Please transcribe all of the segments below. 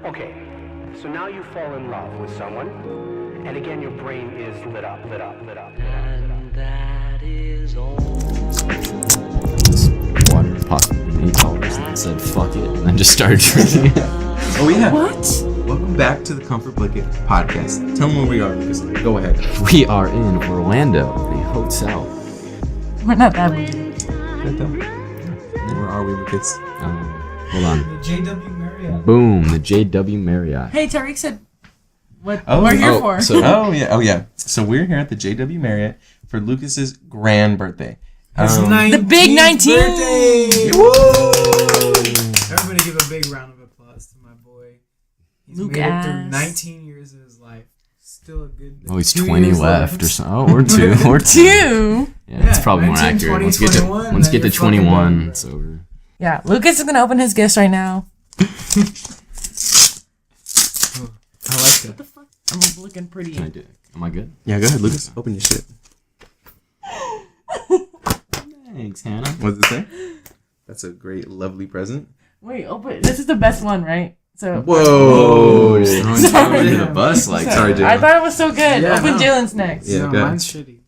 Okay, so now you fall in love with someone, and again your brain is lit up. And that is all. Water popped $8 and said fuck it, and then just started drinking it. Oh yeah. What? Welcome back to the Comfort Blanket Podcast. Tell them where we are, Lucas. Go ahead. We are in Orlando, a hotel. We're not that weird. Right though. Where are we, Lucas? Hold on. The JW Marriott. Boom, the JW Marriott. Hey, Tariq said what Oh, we're here oh, for. so- Oh yeah. So we're here at the JW Marriott for Lucas's grand birthday. His The big 19. birthday. Everybody give a big round of applause to my boy. He's made it through Lucas. 19 years of his life. Still a good. Oh, he's 2 20 years left or something. Oh, or two. Or two. Two. Yeah, it's Yeah, probably more 19, accurate. 20, Once you get to 21, once you get then to you're fucking 21, done, it's over. Yeah, Lucas is gonna open his gifts right now. I like that. I'm looking pretty. Can I do it? Am I good? Yeah, go ahead, Lucas. Open your shit. Thanks, Hannah. What does it say? That's a great, lovely present. Wait, open. This is the best one, right? So. Whoa! Just throwing Sorry. Jalen under the bus like Sorry, that. Jalen. I thought it was so good. Yeah, Open no. Jalen's next. Yeah, no, go ahead. mine's shitty.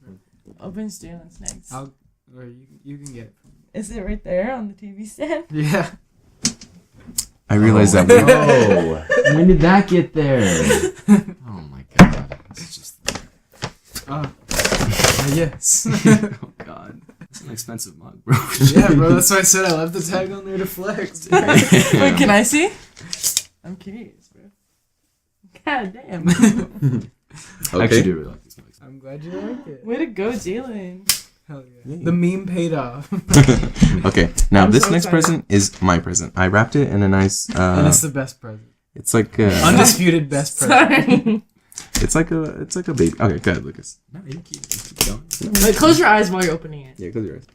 Open Jalen's next. Or you can get it. Is it right there on the TV stand? Yeah. I realized that. Oh, when did that get there? Oh my god. It's just, Yes. oh god. It's an expensive mug, bro. Yeah, bro. That's why I said I left the tag on there to flex. Wait, can I see? I'm curious, bro. God damn. I actually Okay. do really like these mugs. I'm glad you like it. Way to go, Jalen. Hell yeah. The meme paid off. Okay. Now I'm this so next excited. present is my present. I wrapped it in a nice. And it's the best present. It's like Undisputed best present. Sorry. it's like a baby. Okay, go ahead, Lucas. No, you keep going. Wait, close your eyes while you're opening it. Yeah, close your eyes.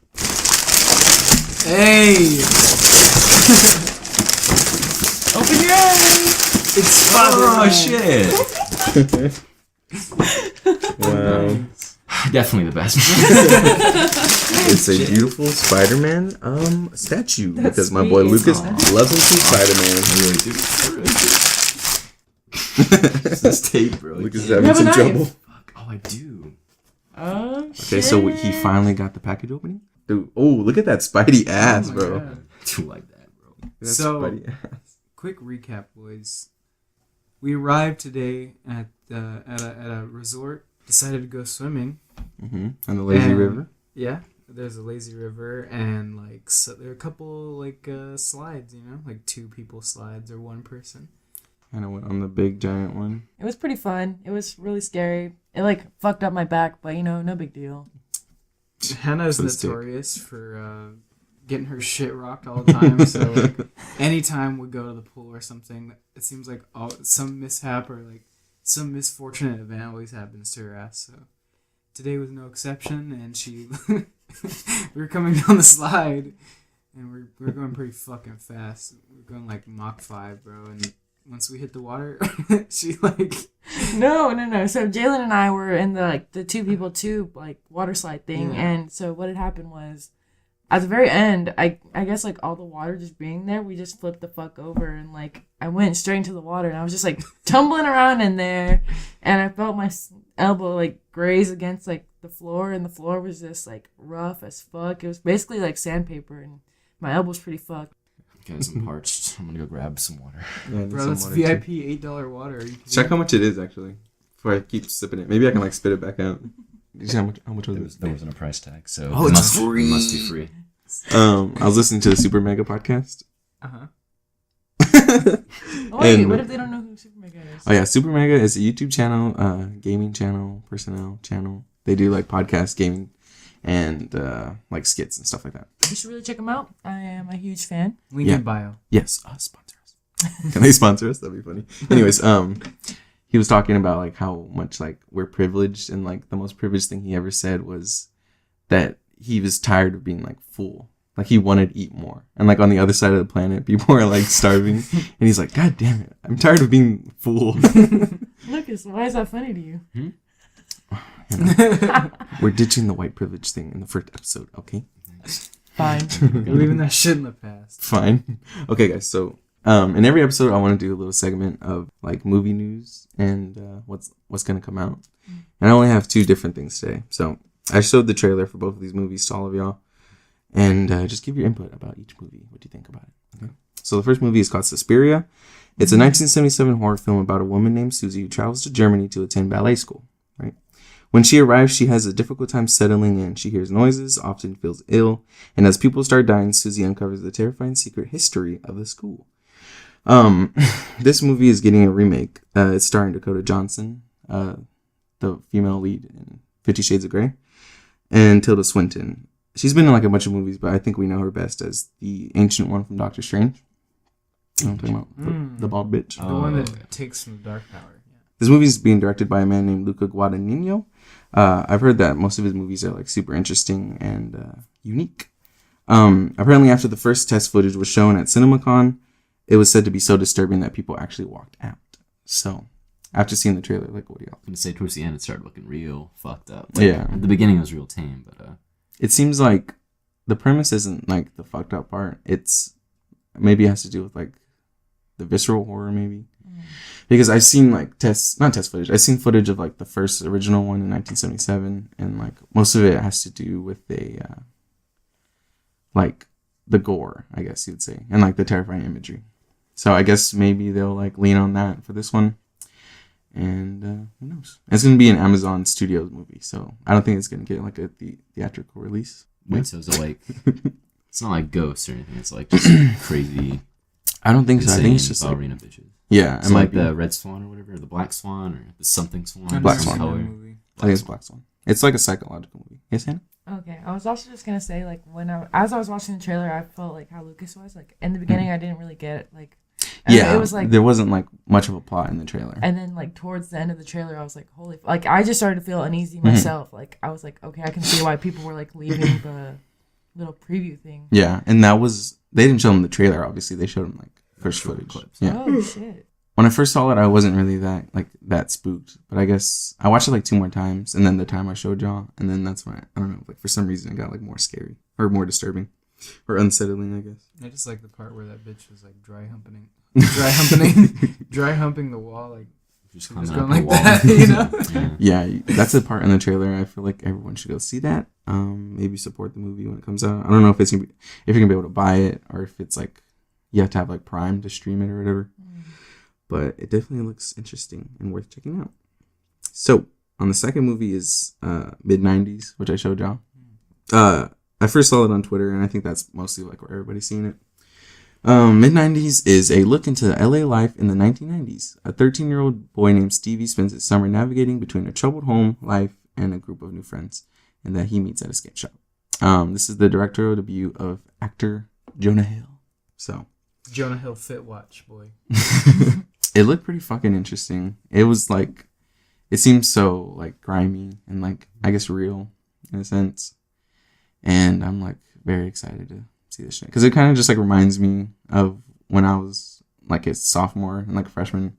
Hey! Open your eyes. It's Spider-Man. Oh shit! Wow. Definitely the best. It's a beautiful Spider-Man statue because my boy sweet. Lucas loves him some Spider-Man. really do. This tape, bro. Lucas is You having have a some knife. trouble. Fuck. Oh, I do. Oh, shit. Okay, so he finally got the package opening. Dude, oh, look at that Spidey ass, Oh my bro. God. I do like that, bro. That's So- Spidey ass. Quick recap, boys. We arrived today at a resort. Decided to go swimming. On the lazy And- river. Yeah, there's a lazy river and like so there are a couple like slides. You know, like 2 people slides or 1 person. And I went on the big giant one. It was pretty fun. It was really scary. It like fucked up my back, but no big deal. Hannah is So sick. notorious for getting her shit rocked all the time. So like, anytime we go to the pool or something, it seems like some mishap or like some misfortunate event always happens to her ass. So today was no exception, and we were coming down the slide, and we were going pretty fucking fast. We were going like Mach 5, bro, and once we hit the water, she like No. So Jalen and I were in the 2 people 2 like water slide thing, Yeah. and so what had happened was, at the very end, I guess like all the water just being there, we just flipped the fuck over, and like I went straight into the water, and I was just like tumbling around in there, and I felt my elbow like graze against like the floor, and the floor was just like rough as fuck. It was basically like sandpaper, and my elbow's pretty fucked. Guys, I'm parched. I'm gonna go grab some water. Yeah, I need bro, some that's water, VIP too. $8 water. Are you kidding Check me? how much it is actually. Before I keep sipping it. Maybe I can like spit it back out. Did you see how much was it? There wasn't a price tag, so Oh, it it's must, free. It must be free. I was listening to the Super Mega podcast. Uh-huh. Oh, wait, And- what if they don't know who Super Mega is? Oh yeah, Super Mega is a YouTube channel, gaming channel, personnel channel. They do like podcast gaming and like skits and stuff like that. You should really check them out. I am a huge fan. Link Yeah. in bio. Yes, sponsor us. Can they sponsor us? That'd be funny. Anyways, he was talking about like how much like we're privileged, and like the most privileged thing he ever said was that he was tired of being like full. Like he wanted to eat more. And like on the other side of the planet, people are like starving. And he's like, God damn it. I'm tired of being full. Lucas, why is that funny to you? We're ditching the white privilege thing in the first episode, okay? Fine. You're leaving that shit in the past. Fine. Okay, guys. So In every episode, I want to do a little segment of like movie news and what's gonna come out. And I only have 2 different things today. So I showed the trailer for both of these movies to all of y'all, and just give your input about each movie. What do you think about it? Okay. So the first movie is called Suspiria. It's a 1977 horror film about a woman named Susie who travels to Germany to attend ballet school. Right. When she arrives, she has a difficult time settling in. She hears noises, often feels ill, and as people start dying, Susie uncovers the terrifying secret history of the school. This movie is getting a remake. It's starring Dakota Johnson, the female lead in 50 Shades of Grey, and Tilda Swinton. She's been in like a bunch of movies, but I think we know her best as the Ancient One from Doctor Strange. You know what I'm talking about? The bald bitch. The one that takes some dark power. Yeah. This movie is being directed by a man named Luca Guadagnino. I've heard that most of his movies are like super interesting and unique. Apparently, after the first test footage was shown at CinemaCon, it was said to be so disturbing that people actually walked out. So, after seeing the trailer, like, what do y'all? I'm gonna say towards the end it started looking real fucked up. Yeah. At the beginning it was real tame, but It seems like the premise isn't like the fucked up part. It's maybe it has to do with like the visceral horror, maybe. Because I've seen like not test footage. I've seen footage of like the first original one in 1977, and like most of it has to do with like the gore, I guess you would say, and like the terrifying imagery. So I guess maybe they'll like lean on that for this one. And who knows? It's gonna be an Amazon Studios movie, so I don't think it's gonna get like a theatrical release. wait, so is it like it's not like ghosts or anything, it's like just crazy I don't think so. I think it's insane just like, ballerina bitches. yeah, It's it might like be. the red swan or whatever, the black swan or the something swan. Black some Swan. color. Movie. I think it's Black Swan. It's like a psychological movie. Yes, Hannah? Okay, I was also just gonna say, like, as I was watching the trailer, I felt like how Lucas was. Like, in the beginning, I didn't really get, like... Yeah, it was like... there wasn't like much of a plot in the trailer. And then, like, towards the end of the trailer, I was like, holy... Like, I just started to feel uneasy myself. Like, I was like, okay, I can see why people were, like, leaving the little preview thing. Yeah, and that was... They didn't show them the trailer, obviously. They showed them, like, first footage. clips. Yeah. Oh, shit. When I first saw it, I wasn't really that spooked. But I guess I watched it, like, 2 more times. And then the time I showed y'all. And then that's when, I don't know, like, for some reason, it got, like, more scary. Or more disturbing. Or unsettling, I guess. I just like the part where that bitch was like dry humping the wall, like Just she was climbing going up like the wall. that, you know. Yeah, that's a part in the trailer. I feel like everyone should go see that. Maybe support the movie when it comes out. I don't know if you're gonna be able to buy it or if it's like you have to have like Prime to stream it or whatever. But it definitely looks interesting and worth checking out. So on the second movie is mid-90s, which I showed y'all. I first saw it on Twitter, and I think that's mostly like where everybody's seen it. Mid-90s is a look into LA life in the 1990s. A 13-year-old boy named Stevie spends his summer navigating between a troubled home life and a group of new friends, and that he meets at a skate shop. This is the directorial debut of actor Jonah Hill. So Jonah Hill fit watch, boy. it looked pretty fucking interesting. It was like, it seems so like grimy and like I guess real in a sense, and I'm like very excited to see this shit because it kind of just like reminds me of when I was like a sophomore and like a freshman,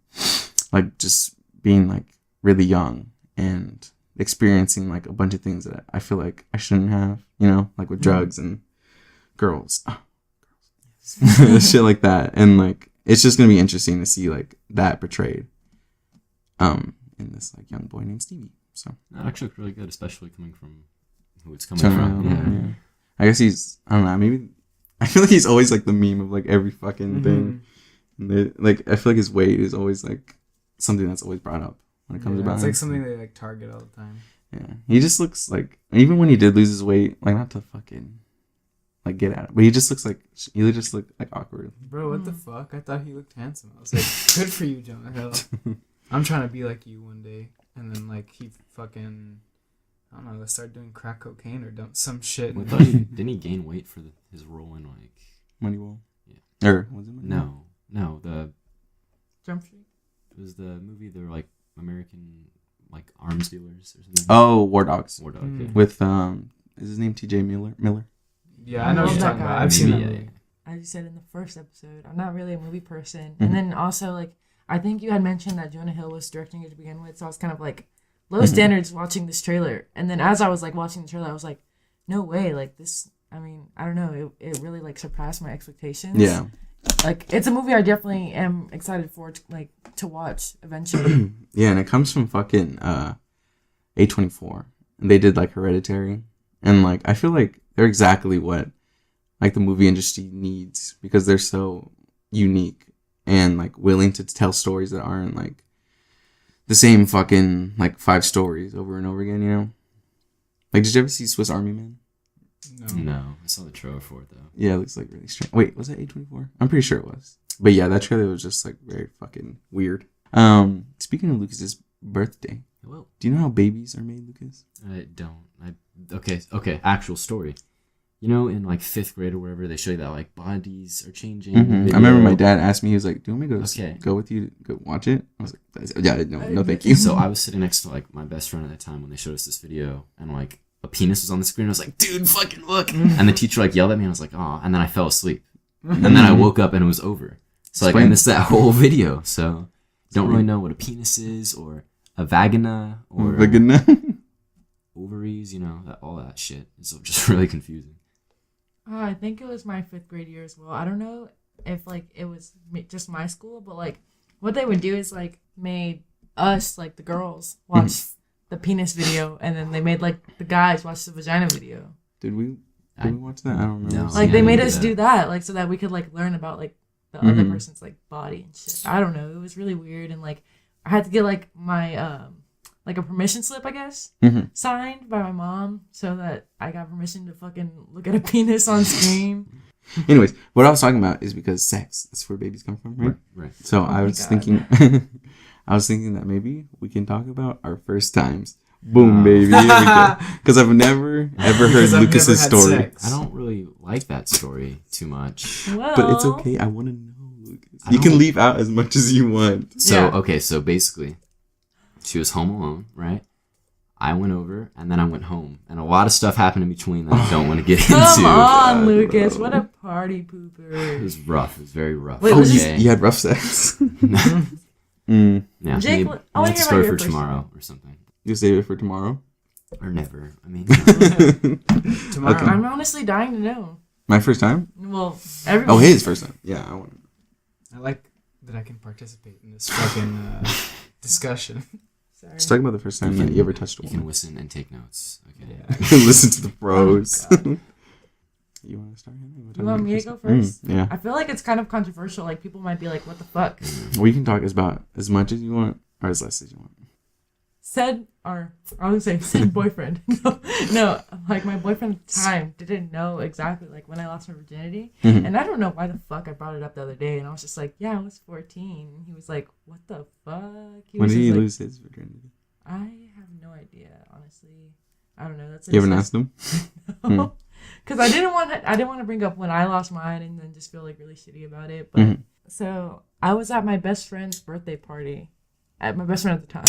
like just being like really young and experiencing like a bunch of things that I feel like I shouldn't have, you know, like with drugs and girls, shit like that. And like it's just gonna be interesting to see like that portrayed in this like young boy named Stevie. So That actually looked really good, especially coming from who it's coming Jonah from. Hill, Yeah. yeah. I guess he's, I don't know, maybe I feel like he's always like the meme of like every fucking thing. And like I feel like his weight is always like something that's always brought up when it comes about It's him. like something they like target all the time. Yeah, he just looks like, even when he did lose his weight, like not to fucking like get at it, but he just looks like awkward. Bro, what the fuck? I thought he looked handsome. I was like, good for you, Jonah Hill. I'm trying to be like you one day. And then like he fucking, I don't know, let's start doing crack cocaine or some shit. Well, I thought didn't he gain weight for his role in like Moneyball. Yeah. Or was it Moneyball? no the Jump Street? it was the movie they're like American like arms dealers or something. Oh, War Dogs. War Dog. Mm. Yeah. With is his name T.J. Miller? Yeah, I know what love you're that talking about. guy. I've seen that Maybe, movie. I just said in the first episode, I'm not really a movie person. Mhm. And then also, like, I think you had mentioned that Jonah Hill was directing it to begin with, so I was kind of like low standards watching this trailer. And then as I was like watching the trailer, I was like, no way, like this. I mean, I don't know, it really like surpassed my expectations. Yeah. like it's a movie I definitely am excited for to watch eventually. Yeah, and it comes from fucking A24. And they did like Hereditary. And like I feel like they're exactly what like the movie industry needs because they're so unique and like willing to tell stories that aren't like the same fucking like 5 stories over and over again, you know? Like did you ever see Swiss Army Man? No, I saw the trailer for it though. Yeah, it looks like really strange. Wait, was that A24? I'm pretty sure it was. But yeah, that trailer was just like very fucking weird. Speaking of Lucas's birthday, Well, do you know how babies are made, Lucas? I don't. Okay. Actual story. You know, in like 5th grade or wherever, they show you that like bodies are changing. I video. remember my dad asked me, he was like, "Do you want me to Okay. go with you to go watch it?" I was like, "Yeah, no, thank you." So I was sitting next to like my best friend at the time when they showed us this video, and like a penis was on the screen. I was like, "Dude, fucking look!" And the teacher like yelled at me, and I was like, "Oh!" And then I fell asleep, and then I woke up and it was over. So like I Explain. missed that whole video. So don't really know what a penis is or a vagina or Vagina. ovaries. You know, all that shit. It's just really confusing. I think it was my 5th grade year as well. I don't know if like it was just my school, but like what they would do is like made us like the girls watch the penis video, and then they made like the guys watch the vagina video. Did we watch that? I don't remember. No. Like Yeah, they I made didn't us do do that, like so that we could like learn about like the other person's like body and shit. I don't know. It was really weird, and like I had to get like my like a permission slip, I guess, signed by my mom so that I got permission to fucking look at a penis on screen. Anyways, what I was talking about is because sex. That's where babies come from, right? Right. So I my was God. thinking, I was thinking that maybe we can talk about our first times. Boom, baby. Because I've never ever heard Because I've Lucas's never had story. sex. I don't really like that story too much. Well, But it's okay. I want to know, Lucas. I You can don't- leave out as much as you want. So Yeah. okay, so basically, she was home alone, right? I went over and then I went home, and a lot of stuff happened in between that I don't want to get Come into. on, Lucas. What a party It pooper. was rough. It was very rough. Wait, Oh, was okay. you had rough sex. Yeah, Jake, maybe, I wanna that's a hear story about for your first tomorrow or something, You save it for tomorrow. or never. I mean, Tomorrow. Okay. I'm honestly dying to know. My first time? Well, everyone. Oh, his first time. Yeah, I want. I like that I can participate in this fucking discussion. Sorry. Let's talk about the first time that you ever touched a you can woman. listen and take notes. Okay. Listen to the pros. You want to start? You want me to go first? Yeah. I feel like it's kind of controversial. Like people might be like, "What the fuck?" We can talk about as much as you want or as less as you want. Said or I would say said boyfriend. no, like my boyfriend at the time didn't know exactly like when I lost my virginity, and I don't know why the fuck I brought it up the other day, and I was just like, "Yeah, I was 14." And he was like, "What the fuck?" When was did just he like, lose his virginity? I have no idea, honestly. I don't know. That's You haven't asked him? because I didn't want to bring up when I lost mine and then just feel like really shitty about it. But so I was at my best friend's birthday party, at my best friend at the time.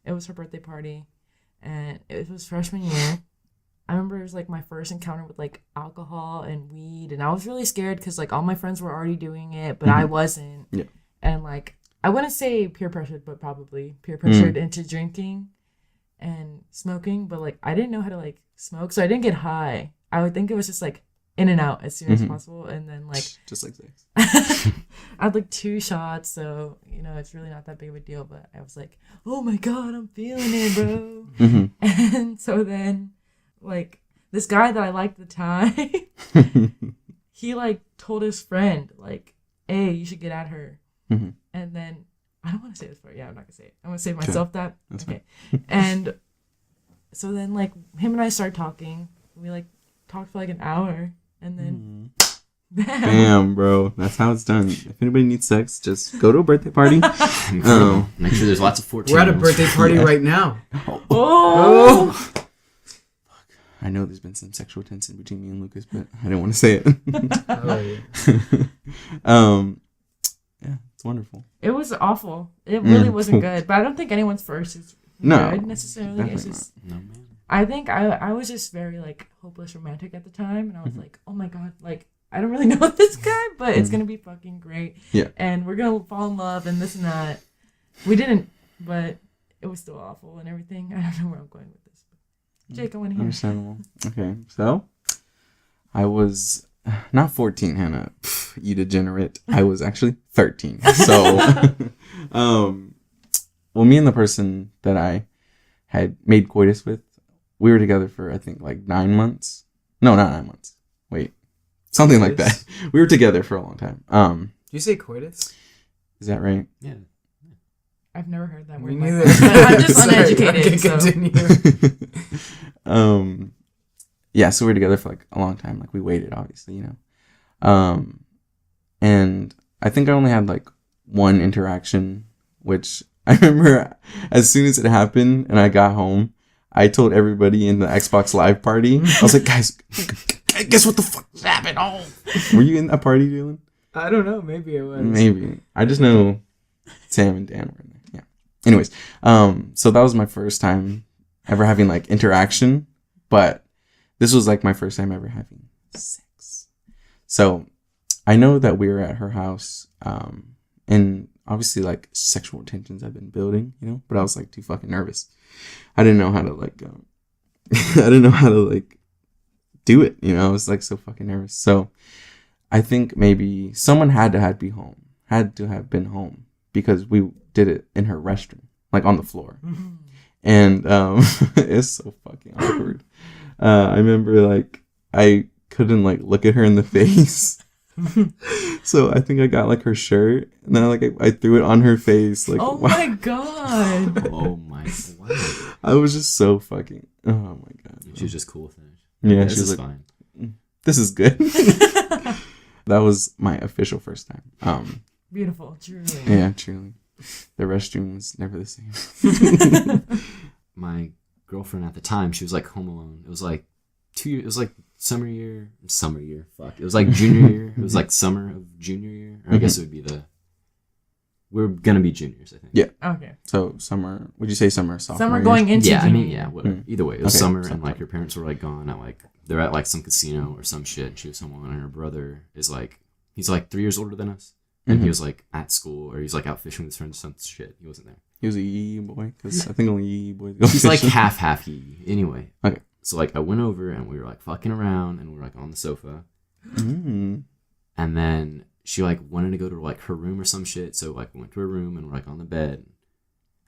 It was her birthday party, and it was freshman year. I remember it was like my first encounter with like alcohol and weed, and I was really scared because like all my friends were already doing it, but I wasn't. Yeah. And like I wouldn't say peer pressured, but probably peer pressured into drinking and smoking. But like I didn't know how to like smoke, so I didn't get high. I would think it was just like in and out as soon as possible, and then like Just like sex. I had like 2 shots, so you know it's really not that big of a deal. But I was like, "Oh my god, I'm feeling it, bro!" And so then, like this guy that I liked at the time, he like told his friend like, "Hey, you should get at her." And then I don't want to say this part. Yeah, I'm not gonna say it. I'm gonna save myself that. That's okay. And so then like him and I started talking. We like talked for like an hour, and then Bam, bro. That's how it's done. If anybody needs sex, just go to a birthday party. Make sure there's lots of 14. We're at a birthday party right now. Oh. I know there's been some sexual tension between me and Lucas, but I didn't want to say it. Oh, yeah. Yeah, it's wonderful. It was awful. It really wasn't good. But I don't think anyone's first is No, good necessarily. It's definitely just No man. I think I was just very like hopeless romantic at the time, and I was like, oh my god, like I don't really know this guy, but it's gonna be fucking great. Yeah. And we're gonna fall in love and this and that. We didn't, but it was still awful and everything. I don't know where I'm going with this. Jake, I want to hear. Understandable. Okay, so I was not 14, Hannah. Pff, you degenerate. I was actually 13. So, well, me and the person that I had made coitus with, we were together for, I think, like 9 months. No, not 9 months. Wait. Something like that. We were together for a long time. Do you say coitus? Is that right? Yeah. I've never heard that Me word. neither. But I'm just Sorry, uneducated. okay, So. continue. Yeah, so we were together for like a long time. Like we waited, obviously, you know. And I think I only had like one interaction, which I remember as soon as it happened and I got home, I told everybody in the Xbox Live party. I was like, guys, guess what the fuck just happened? Oh, were you in that party, Dylan? I don't know. Maybe it was. Maybe. I just know Sam and Dan were in there. Yeah. Anyways, so that was my first time ever having like interaction, but this was like my first time ever having sex. So I know that we were at her house, and obviously like sexual tensions have been building, you know, but I was like too fucking nervous. I didn't know how to like, I didn't know how to like do it, you know. I was like so fucking nervous. So I think maybe someone had to have been home because we did it in her restroom, like on the floor. And it's so fucking awkward. I remember like I couldn't like look at her in the face. So I think I got like her shirt and then like I threw it on her face. Like, Oh wow. my god. Oh my. Wow. I was just so fucking. Oh my god. She was just cool with it. Yeah, This she was is like, fine. "This is good." That was my official first time. Beautiful, truly. Yeah, truly. The restroom was never the same. My girlfriend at the time, she was like home alone. It was like 2 years. It was like summer year. Fuck. It was like junior year. It was like summer of junior year. Or I guess it would be we're gonna be juniors, I think. Yeah. Okay. So summer. Would you say summer? Sophomore Summer year? going into Yeah, I mean, junior. yeah, whatever. Mm. Either way, it was Okay, summer, and summer. like her parents were like gone at like they're at like some casino or some shit. And she was home alone, and her brother is like he's like 3 years older than us, and Mhm. he was like at school or he's like out fishing with his friends. Some shit. He wasn't there. He was a yee boy because I think only yee boys go He's like fishing. half he. Anyway. Okay. So like I went over and we were like fucking around and we were like on the sofa, Mm. and then she like wanted to go to like her room or some shit. So like we went to her room and we're like on the bed,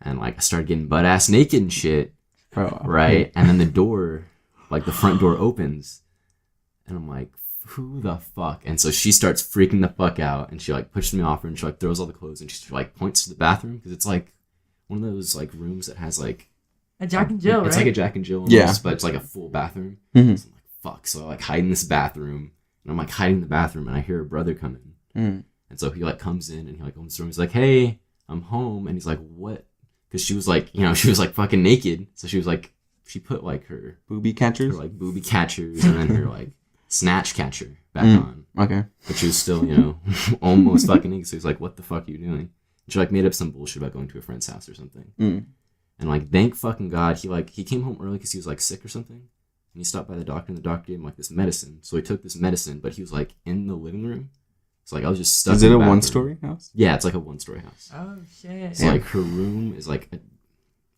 and like I started getting butt ass naked and shit. Bro, Right. And then the door, like the front door opens, and I'm like, who the fuck? And so she starts freaking the fuck out, and she like pushes me off her, and she like throws all the clothes, and she like points to the bathroom because it's like one of those like rooms that has like A Jack and Jill, it's right? like a Jack and Jill almost, Yeah. but it's like a full bathroom. Mhm. So I'm like, fuck. So I like hide in this bathroom, and I'm like hiding in the bathroom, and I hear her brother come in. Mm. And so he like comes in and he like opens the door. He's like, "Hey, I'm home." And he's like, "What?" Because she was like, you know, she was like fucking naked. So she was like, she put like her Booby catchers. like booby catchers and then her like snatch catcher back Mm. on. Okay. But she was still, you know, almost fucking naked. So he's like, "What the fuck are you doing?" And she like made up some bullshit about going to a friend's house or something. Mm. And like, thank fucking God, he came home early because he was like sick or something. And he stopped by the doctor, and the doctor gave him like this medicine. So he took this medicine, but he was like in the living room. So like I was just stuck. Is in it the a bathroom. 1-story house? Yeah, it's like a 1-story house. Oh shit. So like her room is like,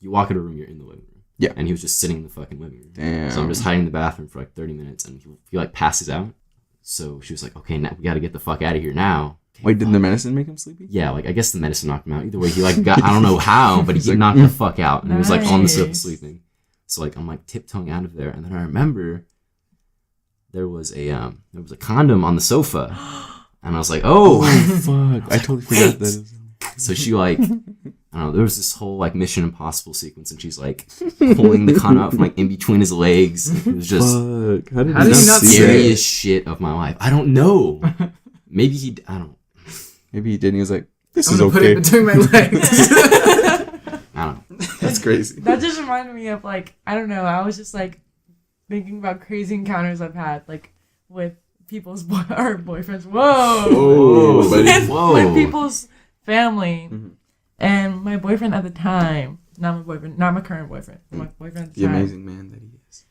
you walk in her room, you're in the living room. Yeah. And he was just sitting in the fucking living room. Damn. So I'm just hiding in the bathroom for like 30 minutes, and he like passes out. So she was like, "Okay, now we got to get the fuck out of here now." Okay, Wait, did fuck. the medicine make him sleepy? Yeah, like I guess the medicine knocked him out. Either way, he like got, I don't know how, but he knocked the fuck out, and he was like on the sofa Nice. sleeping. So like I'm like tiptoeing out of there, and then I remember there was a condom on the sofa, and I was like, "Oh." Fuck. I totally forgot that. So she like, I don't know, there was this whole like Mission Impossible sequence, and she's like pulling the condom out from like in between his legs. It was just Fuck. How did How you did you not not see see that? scariest shit of my life. I don't know. Maybe I don't. Maybe he did. And he was like, "This I'm is gonna put okay." it between my legs. I don't know. That's crazy. That just reminded me of like, I don't know, I was just like thinking about crazy encounters I've had, like with people's or boyfriends. Whoa. Oh, buddy. Whoa. With people's family. Mhm. And my boyfriend at the time, not my current boyfriend, my boyfriend at the The time. amazing man that he is.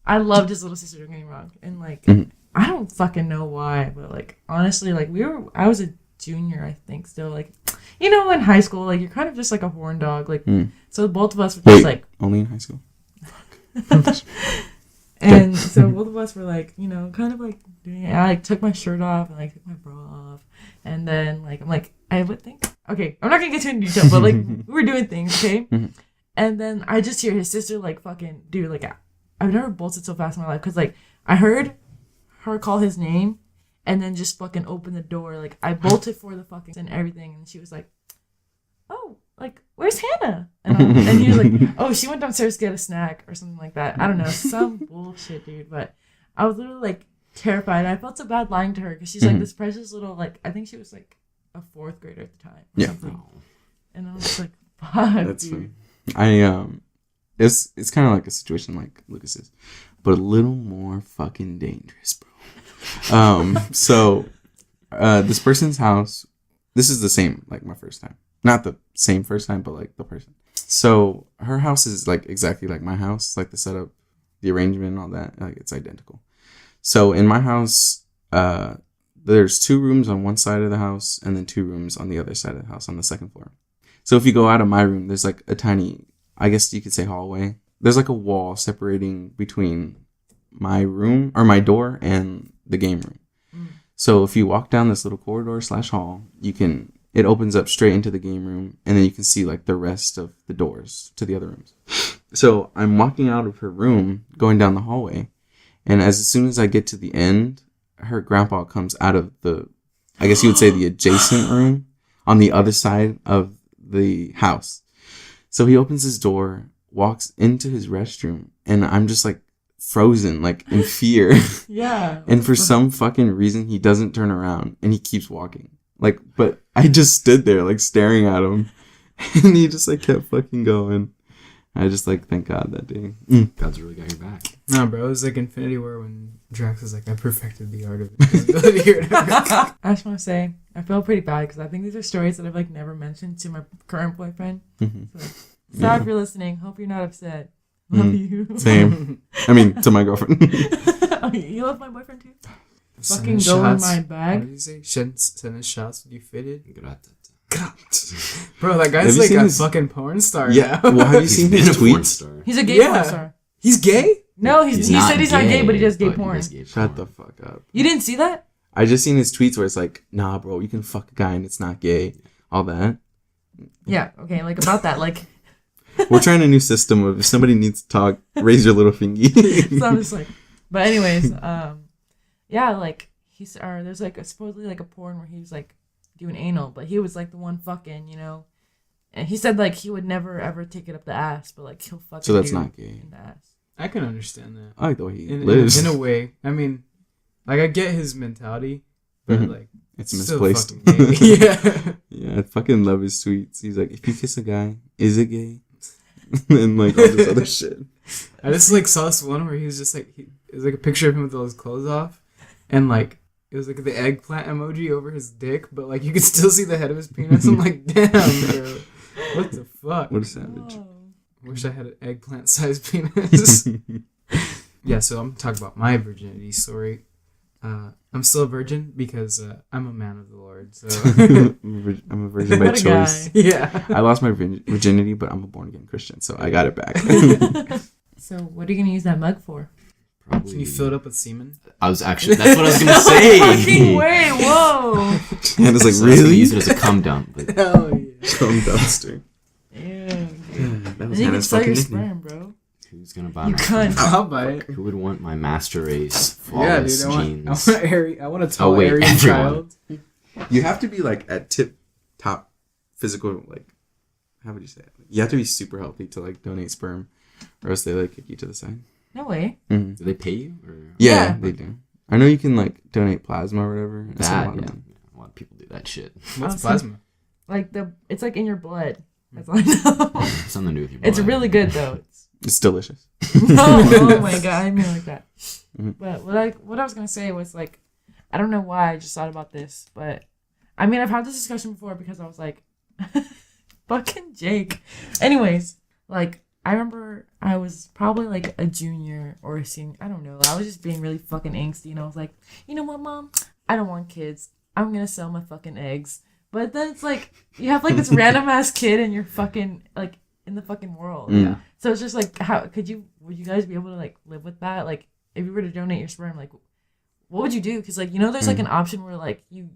I loved his little sister, don't get me wrong. And like, Mhm. I don't fucking know why, but like, honestly, like I was a junior, I think, still. Like, you know, in high school, like, you're kind of just like a horn dog. Like, Mm. so both of us were Wait. just like, Only in high school. And so both of us were like, you know, kind of like doing it. I like took my shirt off and like took my bra off. And then like I'm like, I would think, okay, I'm not gonna get too into detail, but like we were doing things, okay? And then I just hear his sister like fucking dude, like I've never bolted so fast in my life because like I heard her call his name and then just fucking open the door. Like I bolted for the fucking and everything, and she was like, oh, like where's Hannah? And he was like, oh, she went downstairs to get a snack or something like that. I don't know, some bullshit, dude. But I was literally like terrified. I felt so bad lying to her because she's like this precious little, like I think she was like a 4th grader at the time or something. And I was just like, fuck, That's dude. funny. It's kind of like a situation like Lucas's, but a little more fucking dangerous, bro. So this person's house, this is the same like my first time, not the same first time, but like the person. So her house is like exactly like my house, like the setup, the arrangement, and all that. Like it's identical. So in my house, there's 2 rooms on one side of the house and then 2 rooms on the other side of the house on the 2nd floor. So if you go out of my room, there's like a tiny, I guess you could say hallway. There's like a wall separating between my room or my door and the game room. So if you walk down this little corridor / hall, it opens up straight into the game room, and then you can see like the rest of the doors to the other rooms. So I'm walking out of her room, going down the hallway, and as soon as I get to the end, her grandpa comes out of the, I guess you would say the adjacent room on the other side of the house. So he opens his door, walks into his restroom, and I'm just like frozen, like in fear. Yeah. And for some fucking reason, he doesn't turn around and he keeps walking. Like, but I just stood there like staring at him, and he just like kept fucking going. I just like thank God that day. God's really got your back. No, bro, it was like Infinity War when Drax was like, I perfected the art of invisibility or whatever. I just want to say I feel pretty bad because I think these are stories that I've like never mentioned to my current boyfriend. So, sorry if you're listening. Hope you're not upset. Love you. Same. I mean, to my girlfriend. Oh, you love my boyfriend too? Send Fucking us go in shots. my What bag. did you say? Send us shots with you fitted. Grazie. Bro, that Have guy's you like seen a his- fucking porn star Yeah. now. Well, have you He's seen been his a porn tweets? star. He's a gay Yeah. porn star. He's gay? No, he not said he's not gay, but he does gay but porn. does gay Shut porn. the fuck up. You didn't see that? I just seen his tweets where it's like, nah, bro, you can fuck a guy and it's not gay. All that. Yeah. Okay. Like about that. Like, We're trying a new system of if somebody needs to talk, raise your little fingy. so I'm just like, but anyways, yeah, like there's like supposedly like a porn where he was like doing anal, but he was like the one fucking, you know, and he said like he would never ever take it up the ass, but like he'll fucking. So that's do not gay. in the ass. I can understand that. I like the way he In lives. a way. I mean, like, I get his mentality, but, Mhm. like, It's still misplaced. fucking gay. Yeah. Yeah, I fucking love his tweets. He's like, if you kiss a guy, is it gay? And like all this other shit. I just, like, saw this one where he was just, like, it was, like, a picture of him with all his clothes off, and, like, it was, like, the eggplant emoji over his dick, but, like, you could still see the head of his penis. I'm like, damn, bro. What the fuck? What a savage. Oh. Wish I had an eggplant-sized penis. Yeah, so I'm talking about my virginity story. I'm still a virgin because I'm a man of the Lord. So I'm a virgin by What a choice. guy. yeah. I lost my virginity, but I'm a born again Christian, so I got it back. So what are you gonna use that mug for? Probably. Can you fill it up with semen? I was actually. That's what I was gonna say. Fucking way! Whoa! And it's like, So I was gonna really? use it as a cum dump. But Hell yeah. Come dumpster. Ew. That And was you can Hannah's sell fucking your nickname. sperm, bro. who's gonna buy You my? cunt. I'll buy it. Who would want my master race Yeah, flawless dude. jeans? I want a tall, wait, Aryan everyone. child. You have to be like at tip top physical, like, how would you say it? You have to be super healthy to like donate sperm, or else they like kick you to the side. No way. Mm-hmm. Do they pay you? Or Yeah, Yeah. they do. I know you can like donate plasma or whatever. I saw a that? lot of Yeah, them. a lot of people do that shit. What's Awesome. plasma? Like it's like in your blood. That's all I know. Something to do with your. It's blood. really good though. It's delicious. Oh my god, I mean like that. Mhm. But what I was gonna say was like, I don't know why I just thought about this, but I mean I've had this discussion before because I was like, fucking Jake. Anyways, like I remember I was probably like a junior or a senior. I don't know. I was just being really fucking angsty, and I was like, you know what, Mom? I don't want kids. I'm gonna sell my fucking eggs. But then it's like you have like this random ass kid and you're fucking like in the fucking world. Mm. So it's just like, would you guys be able to like live with that? Like if you were to donate your sperm, like, what would you do? Because like, you know, there's like an option where like you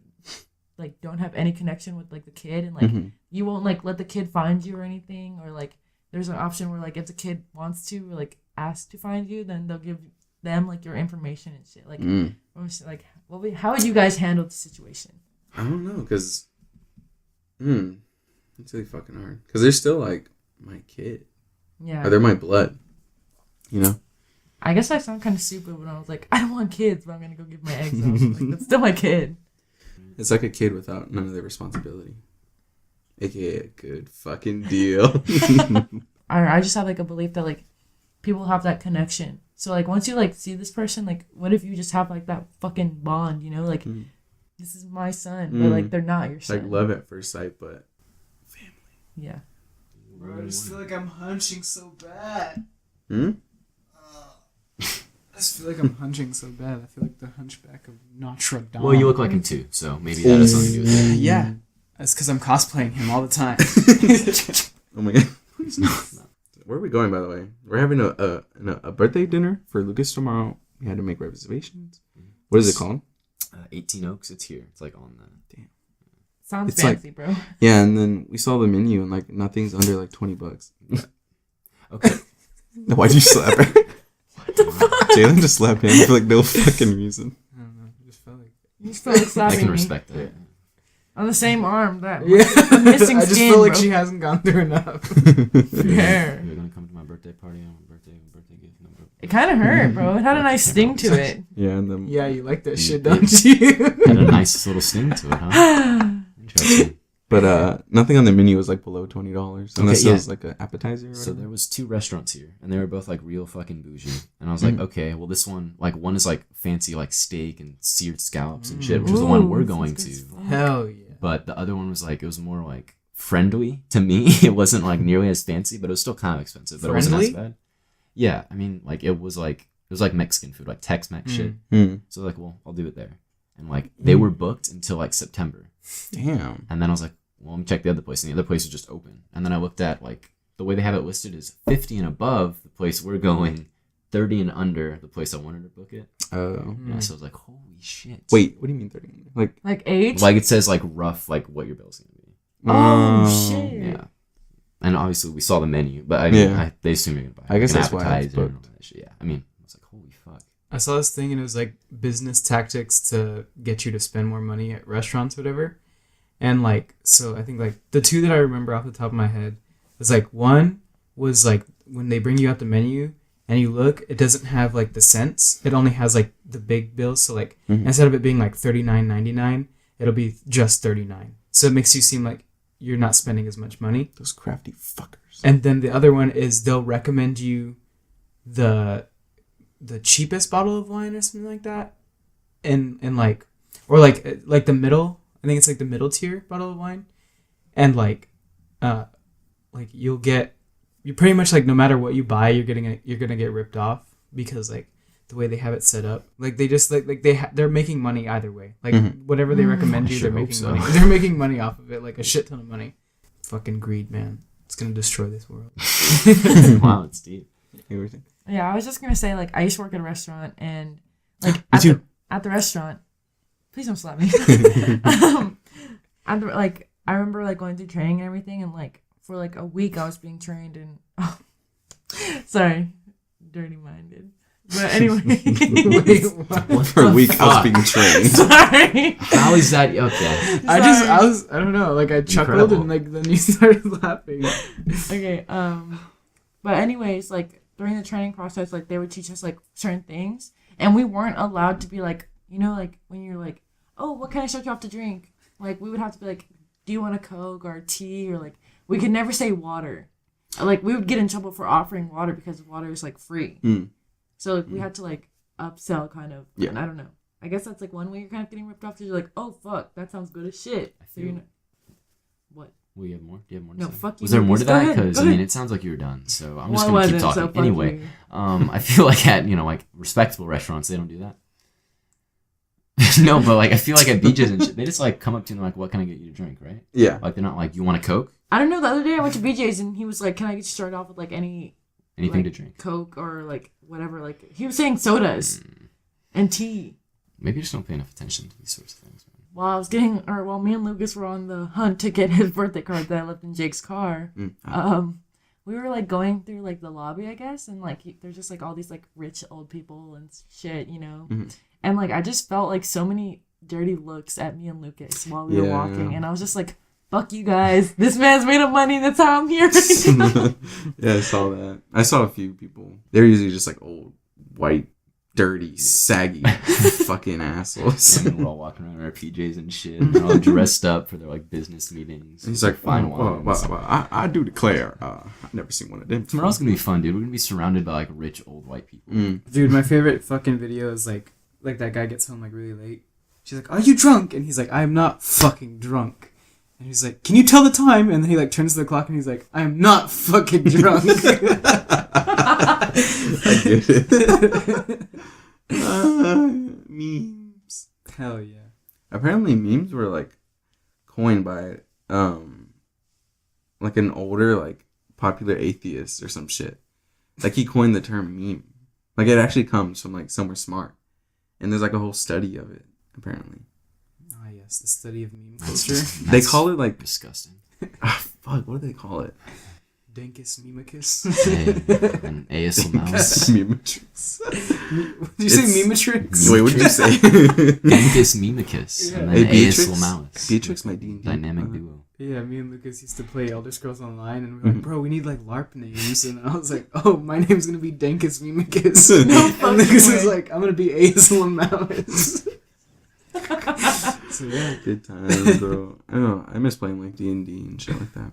like don't have any connection with like the kid, and like you won't like let the kid find you or anything, or like there's an option where like if the kid wants to or like ask to find you, then they'll give them like your information and shit. Like, like how would you guys handle the situation? I don't know, cause it's really fucking hard. Cause they're still like my kid, Yeah. or they're my blood. You know. I guess I sound kind of stupid when I was like, I don't want kids, but I'm gonna go give my eggs up. Like, that's still my kid. It's like a kid without none of their responsibility, aka a good fucking deal. I just have like a belief that like people have that connection. So like once you like see this person, like what if you just have like that fucking bond, you know, like this is my son, but like they're not your It's son. like love at first sight, but Yeah. Bro, I just feel like I'm hunching so bad. I just feel like I'm hunching so bad. I feel like the hunchback of Notre Dame. Well, you look like him too, so maybe that has something to do with it. Yeah. That's because I'm cosplaying him all the time. oh my god. Where are we going, by the way? We're having a birthday dinner for Lucas tomorrow. We had to make reservations. What is it called? 18 Oaks, it's here. It's like on the... Sounds It's like- fancy, bro. Yeah, and then we saw the menu and like nothing's under like $20. Okay. Why'd you slap her? What the fuck? Jalen just slapped him for like no fucking reason. I don't know. I just felt like. You just feel like I slapping can me respect that. on the same arm. That Yeah. missing I just skin, feel like bro. she hasn't gone through enough. Hair. You're gonna come to my birthday party on my birthday gift. No, bro. It kind of hurt, bro. It had a nice sting to it. Yeah, and then Yeah, you like that You shit, did. don't you? Had a nice little sting to it, huh? Interesting. but nothing on the menu was like below $20 unless yeah. it was like an appetizer. Or So whatever. there was 2 restaurants here, and they were both like real fucking bougie. And I was like, okay, well this one, like one is like fancy like steak and seared scallops and shit, which was the one we're Ooh, going sounds good to. as fuck. Hell yeah. But the other one was like, it was more like friendly to me. It wasn't like nearly as fancy, but it was still kind of expensive. But it wasn't as Friendly? bad. Yeah, I mean, like it was like Mexican food, like Tex-Mex shit. So like, well, I'll do it there. And like they were booked until like September. Damn. And then I was like, well, let me check the other place. And the other place was just open. And then I looked at like the way they have it listed is 50 and above the place we're going, 30 and under the place I wanted to book it. Oh. Yeah, so I was like, holy shit. Wait, what do you mean 30? Like, Like age? Like it says like rough, like what your bill's gonna be. Oh, shit. Yeah. And obviously we saw the menu, but I mean, Yeah. they assume you're gonna buy I guess an that's why it's appetizer and all booked. that shit. Yeah. I mean, I was like, holy fuck. I saw this thing and it was like business tactics to get you to spend more money at restaurants or whatever. And like, so I think like the 2 that I remember off the top of my head was like, one was like when they bring you out the menu and you look, it doesn't have like the cents. It only has like the big bills. So like instead of it being like $39.99, it'll be just $39. So it makes you seem like you're not spending as much money. those crafty fuckers. And then the other one is they'll recommend you the cheapest bottle of wine or something like that, and like, or like the middle. I think it's like the middle tier bottle of wine, and like you'll pretty much like no matter what you buy, you're gonna get ripped off because like the way they have it set up, like they just like they're making money either way. Like whatever they recommend I you, sure they're hope making so. money. They're making money off of it, like a shit ton of money. Fucking greed, man. It's gonna destroy this world. Wow, it's deep. Everything. Yeah, I was just gonna say like I used to work at a restaurant and like too. at the restaurant. Please don't slap me. At the, like I remember like going through training and everything, and like for like a week I was being trained and sorry, dirty minded. But anyway, Wait, what? For a week, I was being trained. sorry. How is that? Okay. I don't know, like I chuckled Incredible. and like then you started laughing. Okay. But anyways, like during the training process, like they would teach us like certain things, and we weren't allowed to be like, you know, like when you're like, oh, what can I start you off to drink? Like we would have to be like, do you want a Coke or a tea, or like we could never say water. Like we would get in trouble for offering water because water is like free. So like we had to like upsell kind of. Yeah. And I don't know. I guess that's like one way you're kind of getting ripped off because you're like, oh fuck, that sounds good as shit. So you're feel- not. What? Will you have more? Do you have more to No, say? fuck you, Was there more to Lucas. Go that? ahead, Because go I mean, ahead. it sounds like you were done. So I'm Well, just I gonna keep wasn't, so talking. fuck Anyway, you. I feel like at like respectable restaurants they don't do that. No, but like I feel like at beaches and shit, they just like come up to you and like, what can I get you to drink, right? Yeah. Like they're not like, you want a Coke? I don't know. The other day I went to BJ's and he was like, "Can I get you started off with like any Anything like, to drink. Coke or like whatever. Like he was saying sodas and tea. Maybe I just don't pay enough attention to these sorts of things, man. While me and Lucas were on the hunt to get his birthday card that I left in Jake's car, we were like going through like the lobby, I guess, and like there's just like all these like rich old people and shit, you know, and like I just felt like so many dirty looks at me and Lucas while we were walking, and I was just like, "Fuck you guys! This man's made of money. That's how I'm here right now." Yeah, I saw that. I saw a few people. They're usually just like old, white, dirty, saggy, fucking assholes. And we're all walking around in our PJs and shit. And they're all dressed up for their like business meetings. He's like, fine well, wines. I do declare, I've never seen one of them. Tomorrow's gonna be fun, dude. We're gonna be surrounded by like rich old white people. Dude, my favorite fucking video is like that guy gets home like really late. She's like, "Are you drunk?" And he's like, "I'm not fucking drunk." And he's like, "Can you tell the time?" And then he like turns to the clock and he's like, "I am not fucking drunk." I get it. Memes. Hell yeah. Apparently, memes were like coined by like an older like popular atheist or some shit. Like he coined the term meme. Like it actually comes from like somewhere smart, and there's like a whole study of it. Apparently, Ah, yes, the study of meme culture. they call it like Disgusting. fuck. What do they call it? Denkus Memicus. And ASL mouse. Memetrix. Did you say Mematrix? Wait, what did you say? Denkus Mimicus. And then Hey, ASL mouse. Beatrix, my D&D. Dynamic duo. Yeah, me and Lucas used to play Elder Scrolls Online, and we were like, "Bro, we need like LARP names." And I was like, "Oh, my name's gonna be Denkus Memicus." And Lucas was like, "I'm gonna be Azel Mouse." So yeah, Good times, bro. I don't know. I miss playing like D&D and shit like that.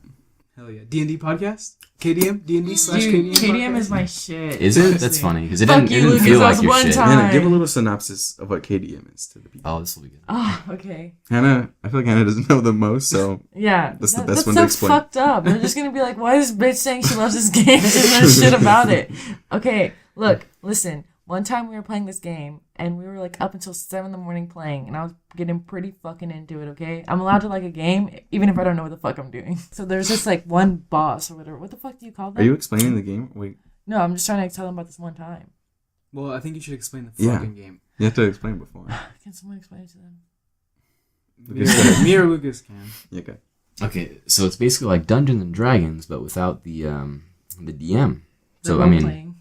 hell yeah. D&D podcast, KDM, D&D slash Dude, KDM. KDM podcast? is my shit. Is it? That's Seriously. funny because it Fuck didn't, you, it didn't Lucas, feel that like was your one shit. time. Hannah, give a little synopsis of what KDM is to the people. Oh, this will be good. Oh, okay. Hannah, I feel like Hannah doesn't know the most, so Yeah, That's the best one that's to explain. fucked up. They're just gonna be like, "Why is this bitch saying she loves this game? She knows shit about it." Okay, look, listen. One time we were playing this game, and we were like up until 7 a.m. playing, and I was getting pretty fucking into it. Okay, I'm allowed to like a game even if I don't know what the fuck I'm doing. So there's just like one boss or whatever. What the fuck do you call that? are you explaining the game? Wait, No, I'm just trying to tell them about this one time. Well, I think you should explain the Yeah. fucking game. you have to explain before. Can someone explain it to them? Me or Lucas can. Yeah, okay. Okay, so it's basically like Dungeons and Dragons, but without the DM. So The I mean, role-playing.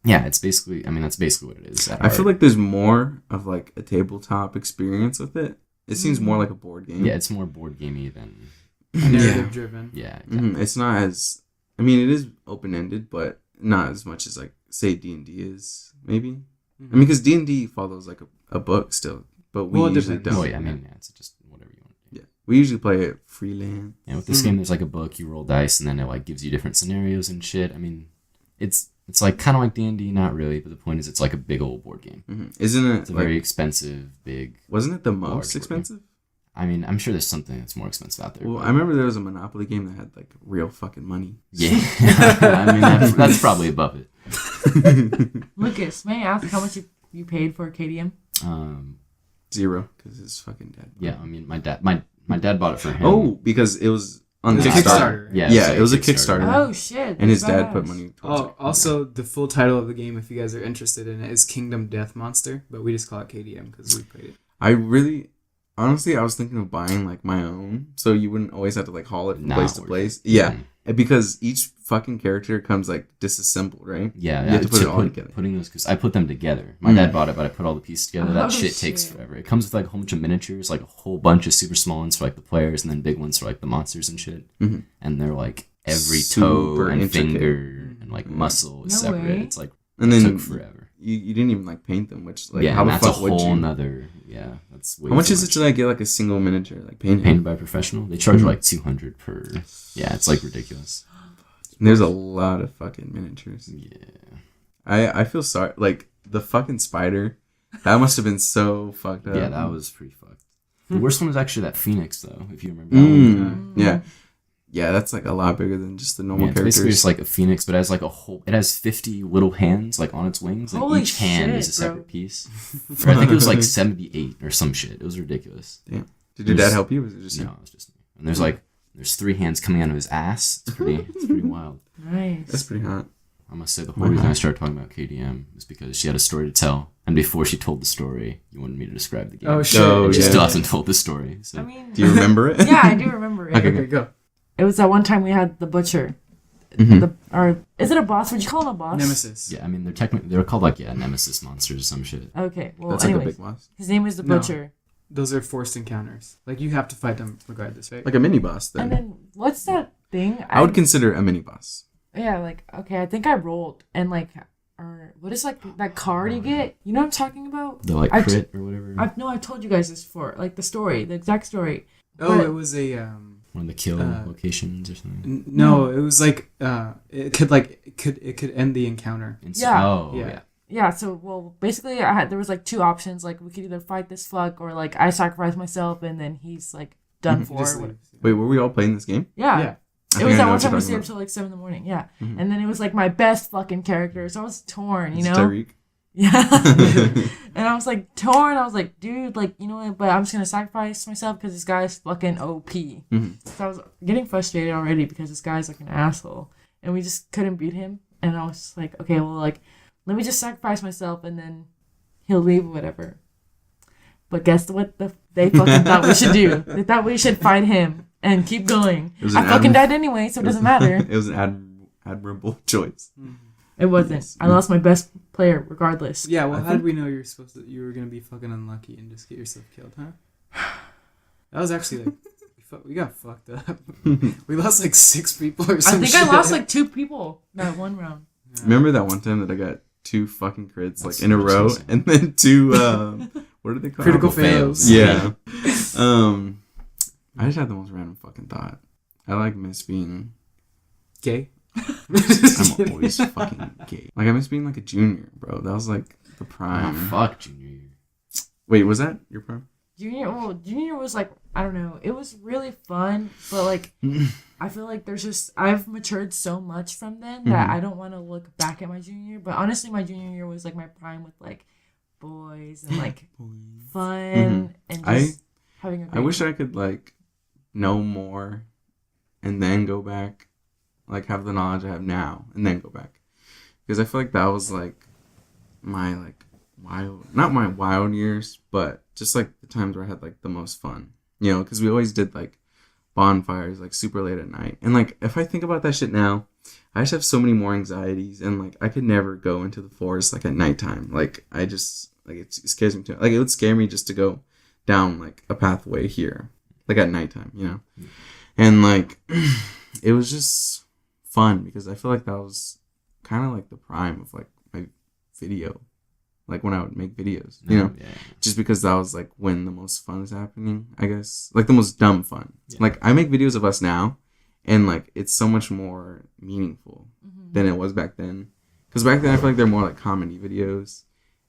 yeah, it's basically. I mean, that's basically what it is. I feel like there's more of like a tabletop experience with it. It seems more like a board game. yeah, it's more board gamey than Narrative driven. yeah. It's not as. I mean, it is open ended, but not as much as like say D&D is maybe. I mean, because D&D follows like a book still, but we Well, it usually depends. don't. Oh yeah, I mean, yeah, it's just whatever you want to do. Yeah, we usually play it freelance. Yeah, with this game, there's like a book. You roll dice, and then it like gives you different scenarios and shit. I mean, it's like kind of like D&D, not really, but the point is, it's like a big old board game. Isn't it? It's a like, very expensive, big. wasn't it the large most board game. expensive? I mean, I'm sure there's something that's more expensive out there. Well, but- I remember there was a Monopoly game that had like real fucking money. Yeah, I mean that's probably above it. Lucas, may I ask how much you paid for KDM? 0 because his fucking dad. Yeah, I mean my dad bought it for him. Oh, because it was on It was a Kickstarter. Kickstarter. Yeah, It was a Kickstarter. Oh shit! And his that's dad put badass. money towards it. Oh, also the full title of the game, if you guys are interested in it, is Kingdom Death Monster, but we just call it KDM because we played it. I really, honestly, I was thinking of buying like my own, so you wouldn't always have to like haul it from Not place to worth place. it. Yeah, Mm. because each fucking character comes like disassembled, right? Yeah, You have to put so it all together. Putting those, because I put them together. My dad bought it, but I put all the pieces together. Oh, That shit takes shit. forever. It comes with like a whole bunch of miniatures, like a whole bunch of super small ones for like the players, and then big ones for like the monsters and shit. Mhm. And they're like every toe Super and intricate. finger and like muscle is No separate. way. It's like And it then took forever. you didn't even like paint them, which like Yeah, how and the that's a fuck would whole you? nother. Yeah, that's way How much too is it to like get like a single miniature like painted? painted by a professional? They charge like 200 per. Yeah, it's like ridiculous. And there's a lot of fucking miniatures. Yeah. I feel sorry. Like the fucking spider, that must have been so fucked up. Yeah, that was pretty fucked. The worst one was actually that Phoenix, though, if you remember that one. Yeah. Yeah, that's like a lot bigger than just the normal Yeah, it's basically characters. just like a phoenix, but it has like it has 50 little hands like on its wings, and Holy each hand shit, is a bro. separate piece. Or I think it was like 78 or some shit. It was ridiculous. Damn. Did your dad help you? Or was it just No, you? it was just me. And there's 3 hands coming out of his ass. It's pretty wild. Nice. That's pretty hot. I must say the whole reason I started talking about KDM was because she had a story to tell, and before she told the story, you wanted me to describe the game. Oh shit! Oh, She yeah. still hasn't told the story. So. I mean, Do you remember it? yeah, I do remember it. Okay, Okay, go. It was that one time we had the butcher. Mhm. Or is it a boss? Would you call him a boss? Nemesis. Yeah, I mean they're called like nemesis monsters or some shit. Okay, well, That's like a anyways, big boss. his name is the No. butcher. Those are forced encounters. Like you have to fight them regardless, right? Like a mini boss then. And then what's that thing? I would consider a mini boss. Yeah, like okay, I think I rolled and like, or what is like that card you get? You know what I'm talking about? The like I crit or whatever. I've told you guys this before, like the story, the exact story. Oh, But- it was a One of the kill Uh, locations or something. no. It was like it could end the encounter. Yeah. Oh Yeah. yeah. Yeah, so well, basically, there was like two options. Like we could either fight this fuck, or like I sacrifice myself, and then he's like done for. Just or what- leave. Wait, were we all playing this game? Yeah. Yeah. I It think was I that know one what time you're we talking stayed about. until like 7 a.m. Yeah, Mhm. and then it was like my best fucking character, so I was torn, you It's know. Tariq. Yeah. And I was like torn. I was like, dude, like you know what? But I'm just gonna sacrifice myself because this guy's fucking OP. Mhm. So I was getting frustrated already because this guy's like an asshole, and we just couldn't beat him. And I was just like, okay, well, like let me just sacrifice myself, and then he'll leave or whatever. But guess what? They fucking thought we should do. They thought we should fight him and keep going. It was I an fucking adm- died anyway, so it doesn't matter. It was an admirable choice. It wasn't. I lost my best player regardless. Yeah. Well, I how think- did we know you were gonna be fucking unlucky and just get yourself killed, huh? That was actually like we got fucked up. We lost like 6 people or I something. think I lost like 2 people that one round. Remember that one time that I got 2 fucking crits That's like in a row, awesome. and then 2 what are they called? Critical fails. Yeah. I just had the most random fucking thought. I like miss being. gay. I'm always fucking gay. Like I miss being like a junior, bro. That was like the Oh, prime. fuck junior year. Wait, was that your prime? Junior was like, I don't know, it was really fun, but like I feel like I've matured so much from then that I don't want to look back at my junior year. But honestly, my junior year was like my prime with like boys and like fun and just having a great I wish I could like know more, and then go back, like have the knowledge I have now, and then go back, because I feel like that was like my like not my wild years, but just like the times where I had like the most fun, you know, because we always did like bonfires like super late at night, and like if I think about that shit now, I just have so many more anxieties, and like I could never go into the forest like at nighttime. Like I just like it scares me too. Like it would scare me just to go down like a pathway here, like at nighttime, you know, and like it was just fun because I feel like that was kind of like the prime of like my video. Like when I would make videos, you know, Yeah. just because that was like when the most fun is happening, I guess, like the most dumb fun. Yeah. Like I make videos of us now, and like it's so much more meaningful than it was back then. Because back then I feel like they're more like comedy videos,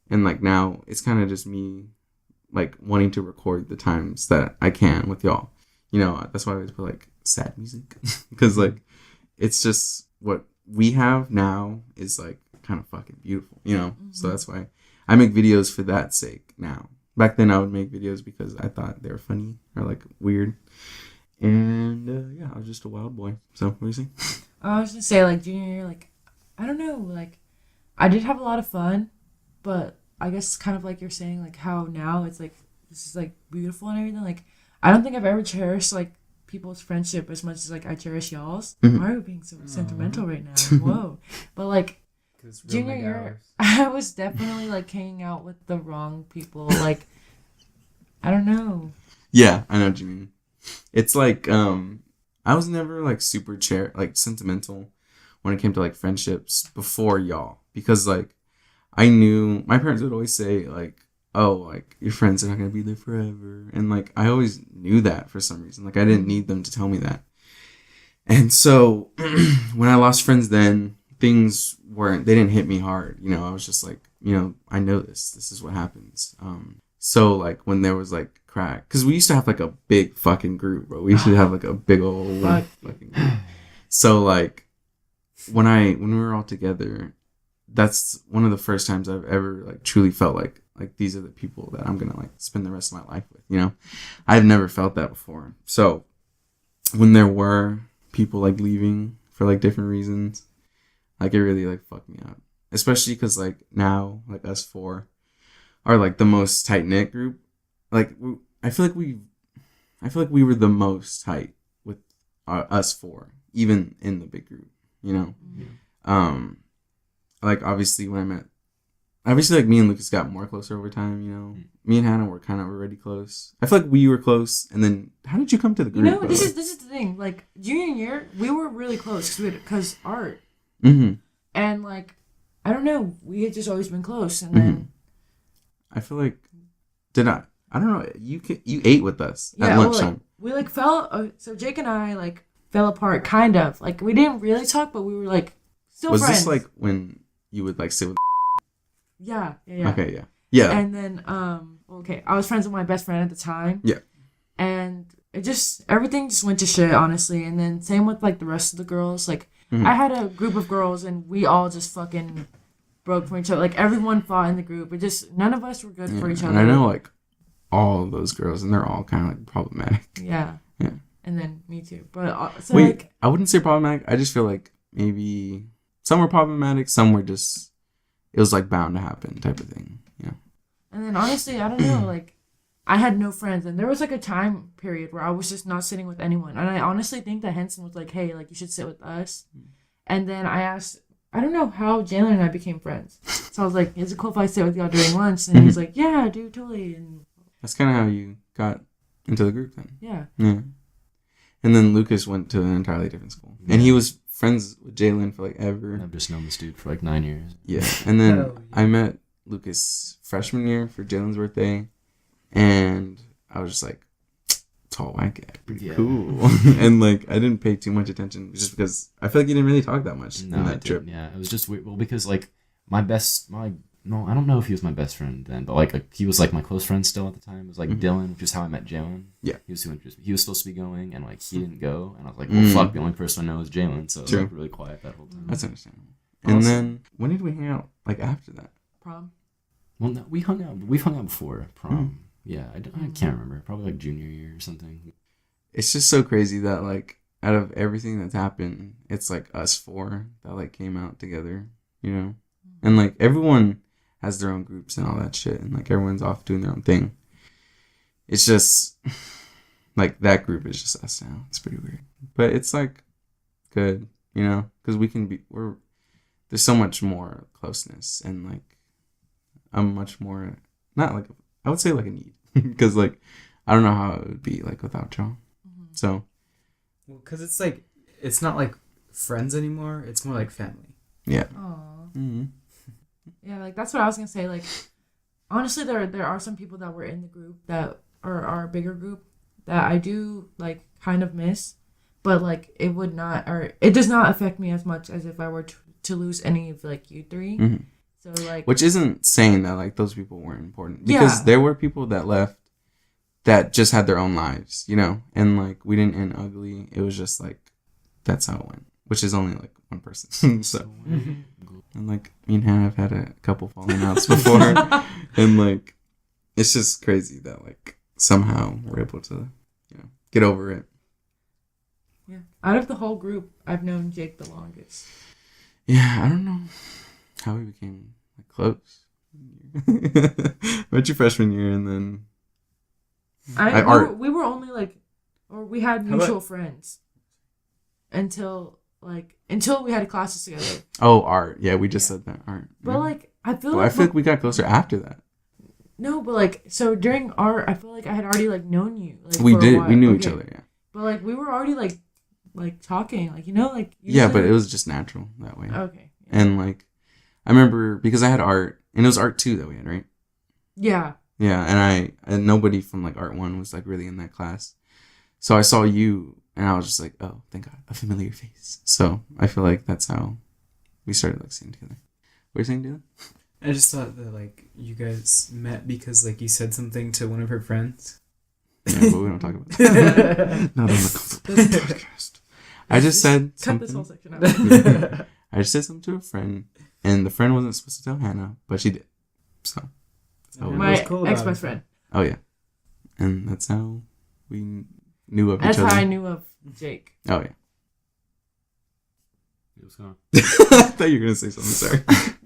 and like now it's kind of just me, like wanting to record the times that I can with y'all. You know, that's why I always put like sad music, because like it's just what we have now is like kind of fucking beautiful, you know. So that's why I make videos for that sake now. Back then I would make videos because I thought they were funny or like weird, and yeah, I was just a wild boy. So what do you say? I was gonna say like junior year, like I don't know, like I did have a lot of fun, but I guess kind of like you're saying, like how now it's like this is like beautiful and everything. Like I don't think I've ever cherished like people's friendship as much as like I cherish y'all's. Mhm. Why are we being so sentimental right now? Whoa! But like junior year, I was definitely like hanging out with the wrong people. Like I don't know. Yeah, I know what you mean. It's like I was never like super like sentimental when it came to like friendships before y'all, because like I knew my parents would always say like, oh, like your friends are not gonna be there forever, and like I always knew that for some reason. Like I didn't need them to tell me that. And so when I lost friends, then things they didn't hit me hard. You know, I was just like, you know, I know this is what happens. So like when there was like crack, because we used to have like a big fucking group, bro. We used to have like a big old fucking group. So like when we were all together, that's one of the first times I've ever like truly felt like these are the people that I'm gonna like spend the rest of my life with, you know. I've never felt that before. So when there were people like leaving for like different reasons, Like it really like fucked me up, especially because like now like us four are like the most tight knit group. Like I feel like we were the most tight with us four, even in the big group. You know, like obviously like me and Lucas got more closer over time. You know, me and Hannah were kind of already close. I feel like we were close, and then how did you come to the group? You know, this is the thing. Like junior year, we were really close because art, Mm-hmm. and like I don't know, we had just always been close, and then I feel like I don't know. You ate with us at well, lunchtime. like, we like fell. So Jake and I like fell apart, kind of. Like we didn't really talk, but we were like still Was friends. this like when you would like sit with? Yeah. Okay, yeah. And then okay, I was friends with my best friend at the time. Yeah. And everything just went to shit, honestly. And then same with like the rest of the girls. Like I had a group of girls, and we all just fucking broke from each other. Like everyone fought in the group. It just none of us were good for each other. And I know like all of those girls, and they're all kind of like problematic. Yeah. Yeah. And then me too. But so Wait, like I wouldn't say problematic. I just feel like maybe some were problematic, some were just it was like bound to happen type of thing. Yeah. and then honestly, I don't know, like I had no friends, and there was like a time period where I was just not sitting with anyone. And I honestly think that Henson was like, "Hey, like you should sit with us." And then I asked, I don't know how Jalen and I became friends. So I was like, "Is it cool if I sit with y'all during lunch?" And he was like, "Yeah, dude, totally." And That's kind of how you got into the group then. yeah, Yeah. And then Lucas went to an entirely different school, and he was friends with Jalen for like ever. I've just known this dude for like 9 years. Yeah, and then Hell yeah. I met Lucas freshman year for Jalen's birthday, and I was just like, tall white guy, pretty Yeah. cool. And like I didn't pay too much attention just because I feel like you didn't really talk that much No, in I that trip. didn't. Yeah, it was just weird. Well, because like no, I don't know if he was my best friend then, but like he was like my close friend still at the time. It was like Dylan, which is how I met Jalen. Yeah. He was supposed to be going, and like he didn't go, and I was like, well, fuck, the only person I know is Jalen, so it was True. like really quiet that whole time. That's understandable. And Also- then when did we hang out? Like after that? prom. Well, no, we've hung out before prom. Yeah, I can't remember. Probably like junior year or something. It's just so crazy that like out of everything that's happened, it's like us four that like came out together, you know? And like everyone has their own groups and all that shit, and like everyone's off doing their own thing. It's just like that group is just us now. It's pretty weird, but it's like good, you know, because there's so much more closeness, and like I'm much more not like I would say like a need because like I don't know how it would be like without y'all. So Well, because it's like it's not like friends anymore. It's more like family. yeah. Aww. Mm-hmm. Yeah, like that's what I was gonna say. Like, honestly, there are some people that were in the group that are our bigger group that I do like kind of miss, but like it does not affect me as much as if I were to lose any of like you three. Mhm. So like, Which isn't saying that like those people weren't important, because Yeah. there were people that left that just had their own lives, you know, and like we didn't end ugly. It was just like that's how it went, which is only like one person. So and like me and Hannah have had a couple falling outs before, and like it's just crazy that like somehow we're able to, you know, get over it. yeah, out of the whole group, I've known Jake the longest. Yeah, I don't know how we became like close. Met you freshman year, and then We were only like, or we had How about- mutual friends until we had classes together. oh, art. Yeah, we just said that art. But like, I feel Well, like I feel like we got closer after that. no, but like, so during art, I feel like I had already like known you. Like, We for a did. while. We knew Okay. each other. Yeah. But like, we were already like talking, like, you know, like. Yeah, usually- but it was just natural that way. Okay. And like, I remember because I had art, and it was art 2 that we had, right? Yeah. Yeah, and nobody from like art 1 was like really in that class. So I saw you, and I was just like, oh, thank God, a familiar face. So I feel like that's how we started like singing together. What are you saying, Dylan? I just thought that like you guys met because like you said something to one of her friends. Yeah, but we don't talk about that. Not on the podcast. I just said Cut something. this whole section out. I just said something to a friend, and the friend wasn't supposed to tell Hannah, but she did. So, that's how Yeah. it My was. was cool about ex-best it. friend. Oh yeah, and that's how we knew of That's each how other. I knew of Jake. Oh yeah. It was gone. I thought you were gonna say something. Sorry,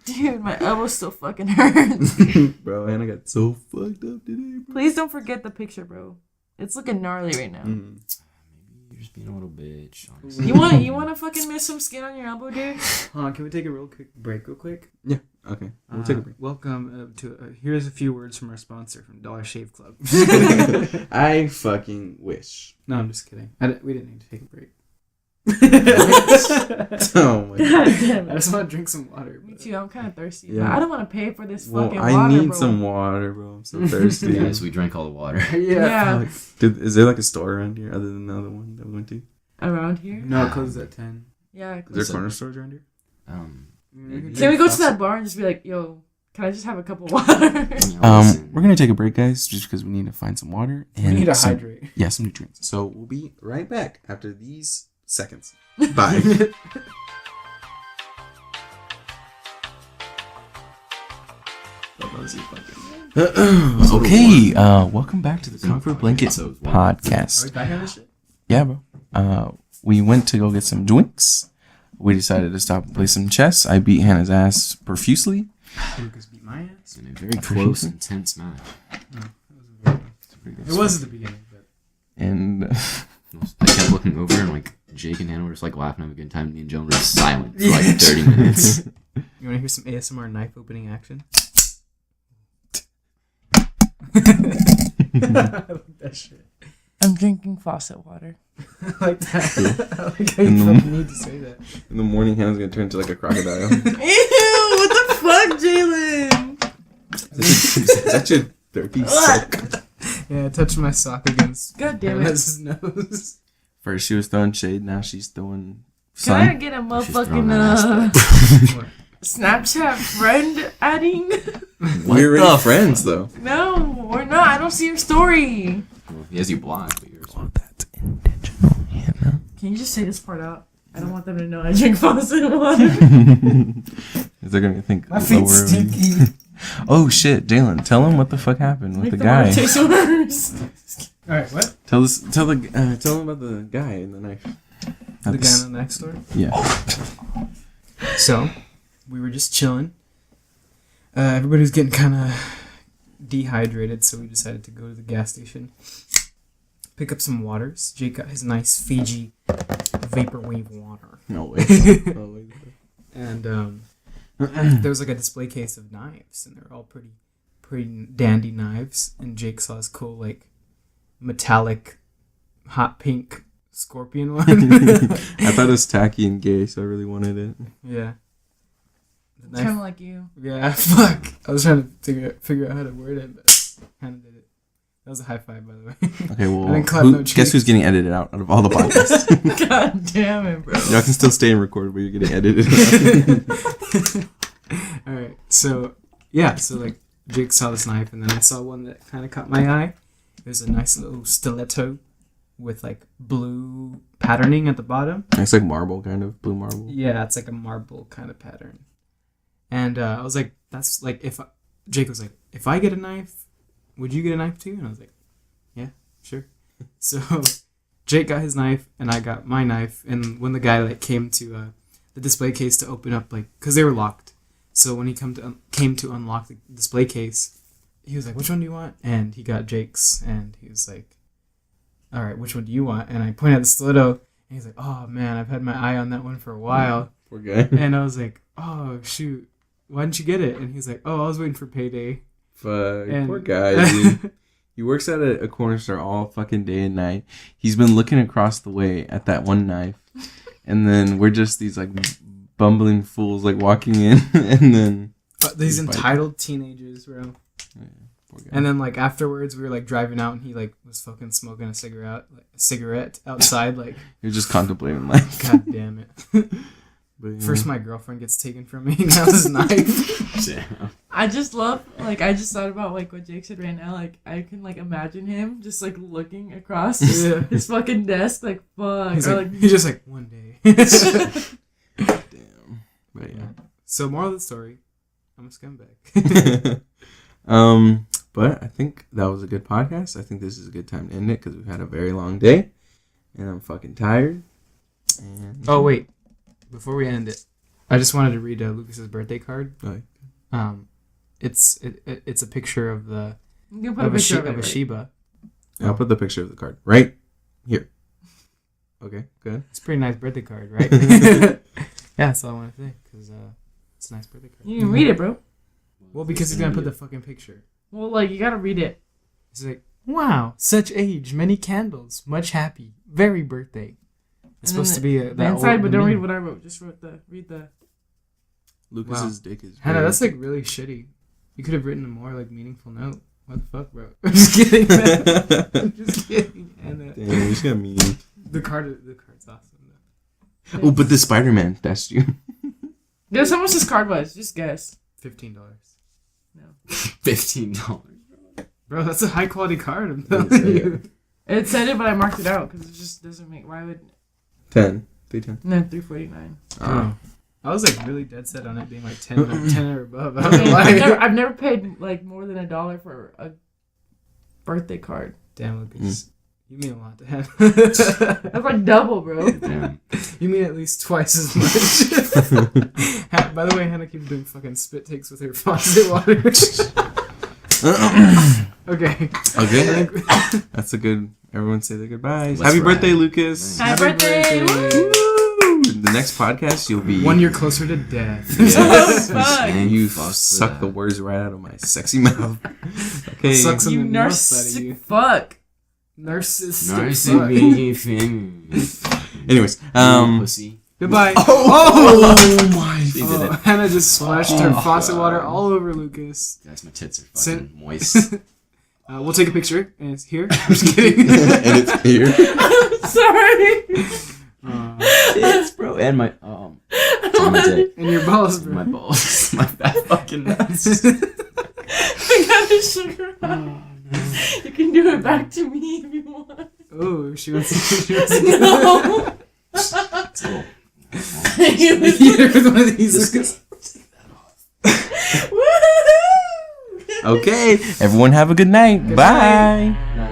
Dude, my elbow still fucking hurts. bro. Hannah got so fucked up today, bro. Please don't forget the picture, bro. It's looking gnarly right now. Mm. Maybe you're just being a little bitch. Honestly. You want to fucking miss some skin on your elbow, dude? Hold on, can we take a real quick break, real quick? Yeah. Okay. We'll take a break. Welcome to. Here's a few words from our sponsor from Dollar Shave Club. I fucking wish. No, I'm just kidding. We didn't need to take a break. Oh my god. God damn I it. just want to drink some water. Me too. I'm kind of thirsty. Yeah. But I don't want to pay for this Well, fucking I water, need bro. some water, bro. I'm so thirsty. Yeah, so we drank all the water. Yeah. Fuck. Is there like a store around here other than the other one that we went to? Around here? No, it closes at 10. Yeah. Is there corner stores around here? Can we go to that bar and just be like, yo, can I just have a cup of water? We're gonna take a break, guys, just because we need to find some water and We need to some, hydrate. yeah, some nutrients. So we'll be right back after these seconds. Bye. Okay, welcome back to the Comfort Blanket Are we Podcast. back on this shit? Yeah, bro. We went to go get some drinks. We decided to stop and play some chess. I beat Hannah's ass profusely. Lucas beat my ass. In a very close, intense match. It was at the beginning, but And I kept looking over and like Jake and Hannah were just like laughing, having a good time. Me and Joan were just silent for like 30 minutes. you want to hear some ASMR knife opening action? I like that shit. I'm drinking faucet water. I like that. I like how In you the- fucking need to say that. in the morning, Hannah's gonna turn into like a crocodile. Ew, what the fuck, Jalen? Is that your dirty sock? Yeah, I touched my sock against God damn it. Hannah's nose. First she was throwing shade, now she's throwing Can I sun. get a She's throwing motherfucking that What? Snapchat friend adding? We're the already friends though. No, we're not. I don't see your story. Well, he has you blocked, but yours. That's intentional, Hannah. Can you just say this part out? I don't want them to know I drink faucet water. Is they gonna think My feet lower of you? stinky. Oh shit, Jalen, tell him what the fuck happened with Make the water guy. taste worse. Alright, what? Tell him about the guy in the knife. The guy in the next door? Yeah. So, we were just chilling. Everybody was getting kind of dehydrated, so we decided to go to the gas station, pick up some waters. Jake got his nice Fiji Vaporwave water. No way. No way. And there was like a display case of knives, and they're all pretty dandy knives. And Jake saw this cool, like, metallic, hot pink scorpion one. I thought it was tacky and gay, so I really wanted it. Yeah. The Kind of knife. like you. Yeah, fuck. I was trying to figure out how to word it, but Hannah did it. That was a high five, by the way. Okay, well, I didn't clap no guess cheeks. who's getting edited out of all the podcasts? God damn it, bro. Y'all can still stay and record, but you're getting edited out. All right, so yeah, so like Jake saw this knife, and then I saw one that kind of caught my eye. It was a nice little stiletto with like blue patterning at the bottom. It's like marble, kind of blue marble. Yeah, it's like a marble kind of pattern. And I was like, that's like Jake was like, if I get a knife, would you get a knife too? And I was like, yeah, sure. So Jake got his knife, and I got my knife. And when the guy like came to the display case to open up, like, cause they were locked. So when he came to unlock the display case, he was like, which one do you want? And he got Jake's, and he was like, all right, which one do you want? And I pointed at the stiletto, and he's like, oh man, I've had my eye on that one for a while. Poor guy. And I was like, oh shoot, why didn't you get it? And he's like, oh, I was waiting for payday. Fuck, And- poor guy, dude. He works at a corner store all fucking day and night. He's been looking across the way at that one knife. And then we're just these like bumbling fools like walking in and then These He's fighting. entitled teenagers, bro. poor guy. And then like afterwards, we were like driving out, and he like was fucking smoking a cigarette outside. Like, You're just contemplating life. god damn it. But, yeah. First, my girlfriend gets taken from me. Now his knife. Damn. I just love, like, I just thought about, like, what Jake said right now. Like, I can, like, imagine him just, like, looking across Yeah. his fucking desk, like, fuck. He's Or, like, like, he's just like one day. Damn. But yeah. So moral of the story, I'm a scumbag. But I think that was a good podcast. I think this is a good time to end it because we've had a very long day, and I'm fucking tired. And Oh wait, before we end it, I just wanted to read Lucas's birthday card. Okay. It's a picture of the You can put a picture of it. a Right? Shiba. I'll put the picture of the card right here. Okay, good. It's a pretty nice birthday card, right? Yeah, that's all I want to say because it's a nice birthday card. You can read it, bro. Well, because he's gonna put the fucking picture. Well, like you gotta read it. It's like, wow, such age, many candles, much happy, very birthday. It's supposed to be the inside, but don't read what I wrote. Just read the. Lucas's dick is. Hannah, very- that's like really shitty. You could have written a more like meaningful note. What the fuck, bro? I'm just kidding. I'm just kidding. And Damn, you just got mean. the card's awesome. Though. Oh, but the Spider-Man, that's you. Guess how much this card was? Just guess. $15. $15. Bro, that's a high quality card. I'm telling you. It said it, but I marked it out because it just doesn't make. Why would 10. 310. no $349? Oh. I was like really dead set on it being like 10 or above. I don't know why. I've never paid like more than $1 for a birthday card. Damn, Lucas. You mean a lot to him. That's like double, bro. Damn. You mean at least twice as much. By the way, Hannah keeps doing fucking spit takes with her faucet water. Okay. Okay. That's a good. Everyone say their goodbyes. Let's Happy ride. birthday, Lucas. Happy birthday! birthday. Woo! The next podcast, you'll be 1 year closer to death. Oh, fuck. Thank You fuck for suck that. the words right out of my sexy mouth. Okay. Suck some You of the most out of narcissistic you. fuck. Narcissistic. Nice fuck. making famous. Anyways, Pussy. Goodbye. Oh my! She did it. Hannah just splashed her Oh, faucet God. water all over Lucas. Guys, my tits are Sin- fucking moist. We'll take a picture, and it's here. I'm just kidding. And it's here. Sorry. Tits, bro. And my it's on my dick. And your balls, bro. My balls. My fat fucking nuts. I got a sugar high. You can do it back to me if you want. Oh, she wants to. No. It's a little- Here's one of these. Lucas. Woo! Okay, everyone have a good night. Bye. That